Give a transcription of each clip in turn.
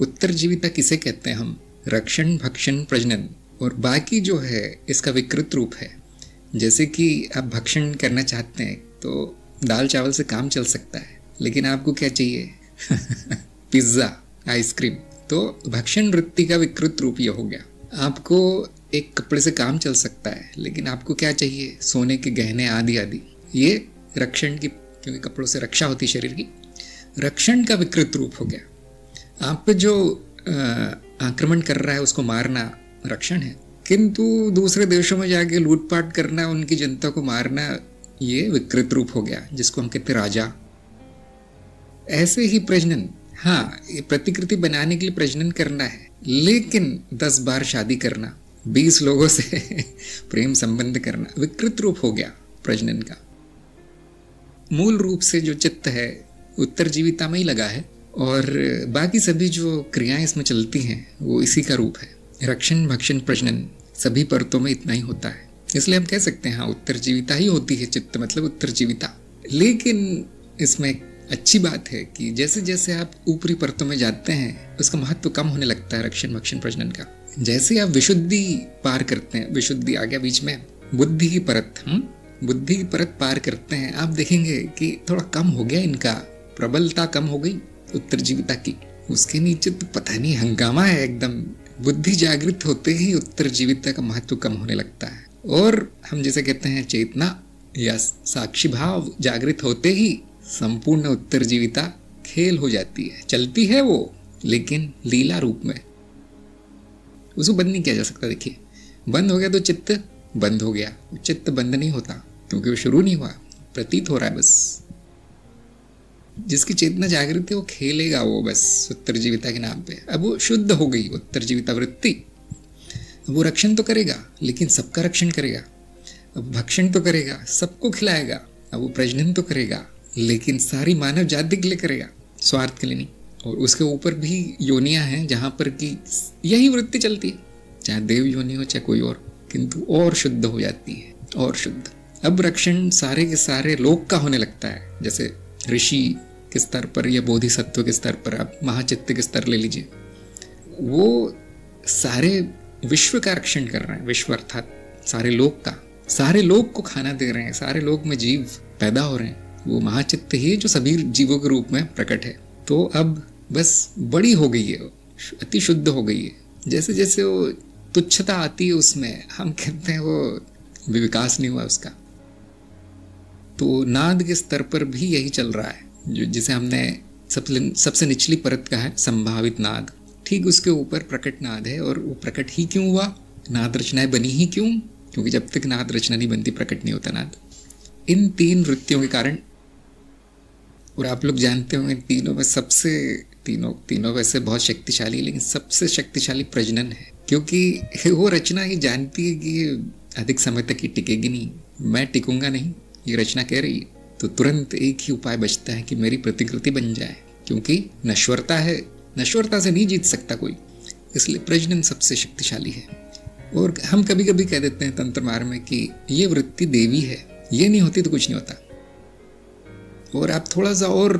उत्तरजीविता किसे कहते हैं हम? रक्षण, भक्षण, प्रजनन, और बाकी जो है इसका विकृत रूप है। जैसे कि आप भक्षण करना चाहते हैं तो दाल चावल से काम चल सकता है, लेकिन आपको क्या चाहिए? Pizza, ice cream. तो भक्षण वृत्ति का विकृत रूप ये हो गया। आपको एक कपड़े से काम चल सकता है, लेकिन आपको क्या चाहिए? सोने के गहने आदि आदि। ये रक्षण की, क्योंकि कपड़ों से रक्षा होती है शरीर की, रक्षण का विकृत रूप हो गया। आप पे जो आक्रमण कर रहा है उसको मारना रक्षण है, किंतु दूसरे देशों में जाके लूटपाट करना, उनकी जनता को मारना, ये विकृत रूप हो गया, जिसको हम कहते राजा। ऐसे ही प्रजनन, हाँ, ये प्रतिकृति बनाने के लिए प्रजनन करना है, लेकिन 10 बार शादी करना, 20 लोगों से प्रेम संबंध करना, विकृत रूप हो गया प्रजनन का। मूल रूप से जो चित्त है उत्तरजीविता में ही लगा है, और बाकी सभी जो क्रियाएं इसमें चलती हैं वो इसी का रूप है। रक्षण, भक्षण, प्रजनन सभी परतों में इतना ही होता है। इसलिए हम कह सकते हैं हाँ, उत्तरजीविता ही होती है चित्त, मतलब उत्तरजीविता। लेकिन इसमें अच्छी बात है कि जैसे जैसे आप ऊपरी परतों में जाते हैं उसका महत्व कम होने लगता है रक्षण, भक्षण, प्रजनन का। जैसे आप विशुद्धि पार करते हैं, विशुद्धि आ गया बीच में, बुद्धि की परत, बुद्धि की परत पार करते हैं, आप देखेंगे कि थोड़ा कम हो गया, इनका प्रबलता कम हो गई उत्तरजीविता की। उसके नीचे तो पता नहीं हंगामा है एकदम। बुद्धि जागृत होते ही उत्तरजीविता का महत्व कम होने लगता है, और हम जैसे कहते हैं चेतना या साक्षी भाव जागृत होते ही संपूर्ण उत्तरजीविता खेल हो जाती है। चलती है वो, लेकिन लीला रूप में। उसको बंद नहीं किया जा सकता। देखिए, बंद हो गया तो चित्त बंद हो गया, चित्त बंद नहीं होता, क्योंकि वो शुरू नहीं हुआ, प्रतीत हो रहा है बस। जिसकी चेतना जागृत है वो खेलेगा वो बस उत्तरजीविता के नाम पे। अब वो शुद्ध हो गई उत्तरजीविता वृत्ति। अब वो रक्षण तो करेगा, लेकिन सबका रक्षण करेगा। अब भक्षण तो करेगा, सबको खिलाएगा। अब वो प्रजनन तो करेगा, लेकिन सारी मानव जाति के लिए करेगा, स्वार्थ के लिए नहीं। और उसके ऊपर भी योनियां हैं जहां पर कि यही वृत्ति चलती है, चाहे देव योनि हो चाहे कोई और, किंतु और शुद्ध हो जाती है, और शुद्ध। अब रक्षण सारे के सारे लोक का होने लगता है। जैसे ऋषि के स्तर पर या बोधिसत्व के स्तर पर, आप महाचित्त के स्तर ले लीजिए, वो सारे विश्व का रक्षण कर रहे हैं। विश्व अर्थात सारे लोक का, सारे लोक को खाना दे रहे हैं, सारे लोक में जीव पैदा हो रहे हैं। वो महाचित्त ही जो सभी जीवों के रूप में प्रकट है। तो अब बस बड़ी हो गई है, अति शुद्ध हो गई है। जैसे जैसे वो तुच्छता आती है उसमें, हम कहते हैं वो विकास नहीं हुआ उसका। तो नाद के स्तर पर भी यही चल रहा है, जो जिसे हमने सबसे निचली परत का है संभावित नाद, ठीक उसके ऊपर प्रकट नाद है। और वो प्रकट ही क्यों हुआ? नाद रचनाएं बनी ही क्यों? क्योंकि जब तक नाद रचना नहीं बनती, प्रकट नहीं होता नाद। इन 3 वृत्तियों के कारण, और आप लोग जानते होंगे तीनों में सबसे, तीनों वैसे बहुत शक्तिशाली, लेकिन सबसे शक्तिशाली प्रजनन है। क्योंकि वो रचना ही जानती है कि ये अधिक समय तक ही टिकेगी नहीं, मैं टिकूंगा नहीं, ये रचना कह रही है। तो तुरंत एक ही उपाय बचता है कि मेरी प्रतिकृति बन जाए, क्योंकि नश्वरता है, नश्वरता से नहीं जीत सकता कोई, इसलिए प्रजनन सबसे शक्तिशाली है। और हम कभी कभी कह देते हैं तंत्र मार्ग में कि ये वृत्ति देवी है, ये नहीं होती तो कुछ नहीं होता। और आप थोड़ा सा और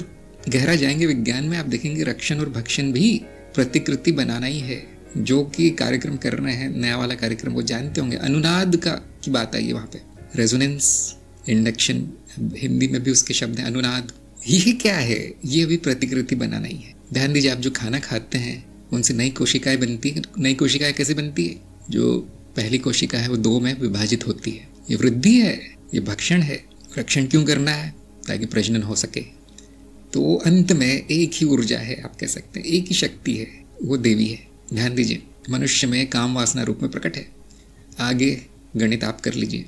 गहरा जाएंगे विज्ञान में, आप देखेंगे रक्षण और भक्षण भी प्रतिकृति बनाना ही है। जो कि कार्यक्रम कर रहे हैं, नया वाला कार्यक्रम, वो जानते होंगे, अनुनाद की बात आई है वहाँ पे, रेजोनेंस, इंडक्शन, हिंदी में भी उसके शब्द हैं अनुनाद। ये क्या है? ये भी प्रतिकृति बनाना ही है। ध्यान दीजिए, आप जो खाना खाते हैं उनसे नई कोशिकाएं बनती है। नई कोशिकाएं कैसे बनती है? जो पहली कोशिका है वो 2 में विभाजित होती है। ये वृद्धि है, ये भक्षण है। रक्षण क्यों करना है? ताकि प्रजनन हो सके। तो अंत में एक ही ऊर्जा है, आप कह सकते हैं एक ही शक्ति है, वो देवी है। ध्यान दीजिए, मनुष्य में काम वासना रूप में प्रकट है। आगे गणित आप कर लीजिए,